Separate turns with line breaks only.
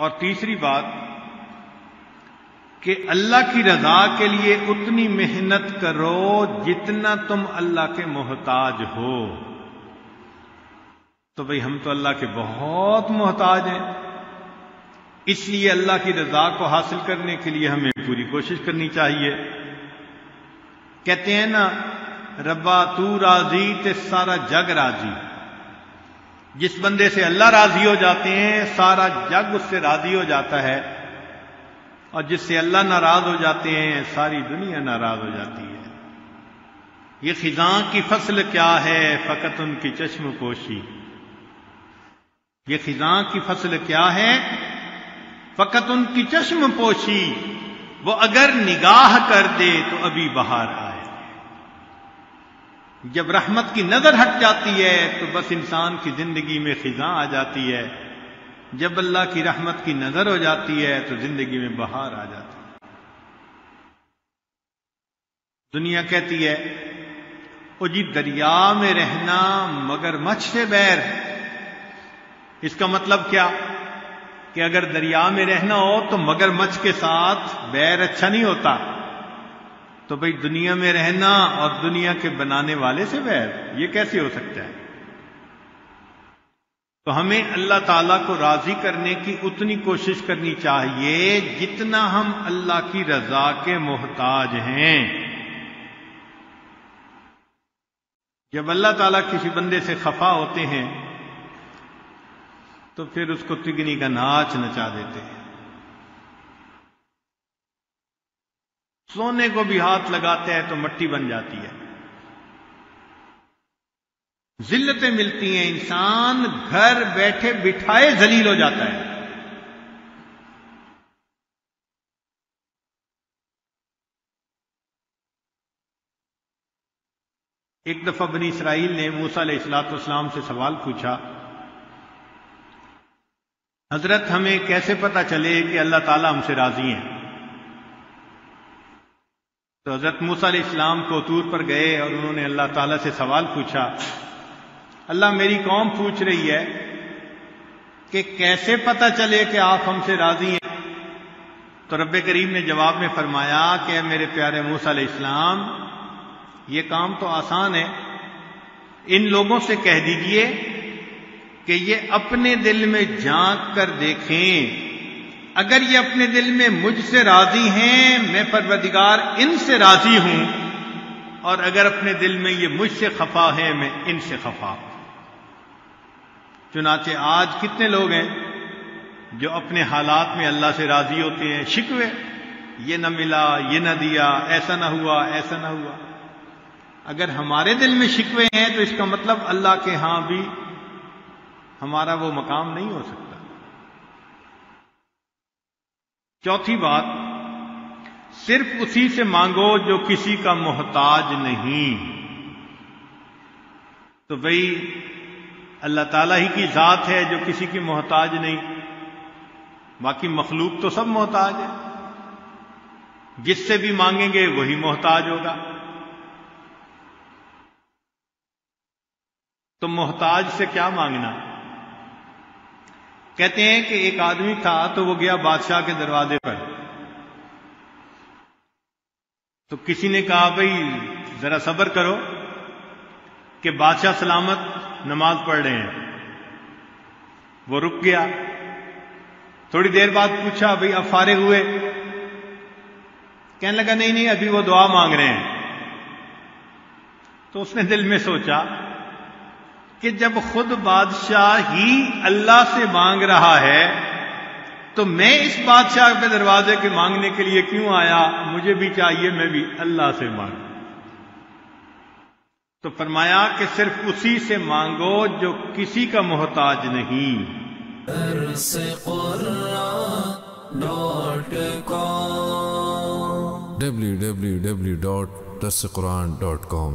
اور تیسری بات کہ اللہ کی رضا کے لیے اتنی محنت کرو جتنا تم اللہ کے محتاج ہو. تو بھئی ہم تو اللہ کے بہت محتاج ہیں، اس لیے اللہ کی رضا کو حاصل کرنے کے لیے ہمیں پوری کوشش کرنی چاہیے. کہتے ہیں نا، ربا تو راضی تے سارا جگ راضی. جس بندے سے اللہ راضی ہو جاتے ہیں سارا جگ اس سے راضی ہو جاتا ہے، اور جس سے اللہ ناراض ہو جاتے ہیں ساری دنیا ناراض ہو جاتی ہے. یہ خزاں کی فصل کیا ہے فقط ان کی چشم پوشی. یہ خزاں کی فصل کیا ہے فقط ان کی چشم پوشی. وہ اگر نگاہ کر دے تو ابھی بہار آئے. جب رحمت کی نظر ہٹ جاتی ہے تو بس انسان کی زندگی میں خزاں آ جاتی ہے. جب اللہ کی رحمت کی نظر ہو جاتی ہے تو زندگی میں بہار آ جاتی ہے. دنیا کہتی ہے او جی دریا میں رہنا مگر مچھ سے بیر. اس کا مطلب کیا کہ اگر دریا میں رہنا ہو تو مگر مچھ کے ساتھ بیر اچھا نہیں ہوتا. تو بھئی دنیا میں رہنا اور دنیا کے بنانے والے سے بیر، یہ کیسے ہو سکتا ہے؟ تو ہمیں اللہ تعالیٰ کو راضی کرنے کی اتنی کوشش کرنی چاہیے جتنا ہم اللہ کی رضا کے محتاج ہیں. جب اللہ تعالیٰ کسی بندے سے خفا ہوتے ہیں تو پھر اس کو تگنی کا ناچ نچا دیتے ہیں. سونے کو بھی ہاتھ لگاتے ہیں تو مٹی بن جاتی ہے. ذلتیں ملتی ہیں، انسان گھر بیٹھے بٹھائے ذلیل ہو جاتا ہے. ایک دفعہ بنی اسرائیل نے موسیٰ علیہ السلام سے سوال پوچھا، حضرت ہمیں کیسے پتا چلے کہ اللہ تعالیٰ ہم سے راضی ہیں؟ تو حضرت موسیٰ علیہ السلام کو طور پر گئے اور انہوں نے اللہ تعالیٰ سے سوال پوچھا، اللہ میری قوم پوچھ رہی ہے کہ کیسے پتا چلے کہ آپ ہم سے راضی ہیں؟ تو رب کریم نے جواب میں فرمایا کہ اے میرے پیارے موسیٰ علیہ السلام، یہ کام تو آسان ہے. ان لوگوں سے کہہ دیجئے کہ یہ اپنے دل میں جھانک کر دیکھیں، اگر یہ اپنے دل میں مجھ سے راضی ہیں میں پروردگار ان سے راضی ہوں، اور اگر اپنے دل میں یہ مجھ سے خفا ہے میں ان سے خفا ہوں. چنانچہ آج کتنے لوگ ہیں جو اپنے حالات میں اللہ سے راضی ہوتے ہیں، شکوے، یہ نہ ملا، یہ نہ دیا، ایسا نہ ہوا، ایسا نہ ہوا. اگر ہمارے دل میں شکوے ہیں تو اس کا مطلب اللہ کے ہاں بھی ہمارا وہ مقام نہیں ہو سکتا. چوتھی بات، صرف اسی سے مانگو جو کسی کا محتاج نہیں. تو بھئی اللہ تعالیٰ ہی کی ذات ہے جو کسی کی محتاج نہیں، باقی مخلوق تو سب محتاج ہے. جس سے بھی مانگیں گے وہی محتاج ہوگا. تو محتاج سے کیا مانگنا؟ کہتے ہیں کہ ایک آدمی تھا تو وہ گیا بادشاہ کے دروازے پر. تو کسی نے کہا بھئی ذرا صبر کرو کہ بادشاہ سلامت نماز پڑھ رہے ہیں. وہ رک گیا. تھوڑی دیر بعد پوچھا بھئی اب فارغ ہوئے؟ کہنے لگا نہیں ابھی وہ دعا مانگ رہے ہیں. تو اس نے دل میں سوچا کہ جب خود بادشاہ ہی اللہ سے مانگ رہا ہے تو میں اس بادشاہ کے دروازے کے مانگنے کے لیے کیوں آیا؟ مجھے بھی چاہیے میں بھی اللہ سے مانگوں. تو فرمایا کہ صرف اسی سے مانگو جو کسی کا محتاج نہیں.
www.darsequran.com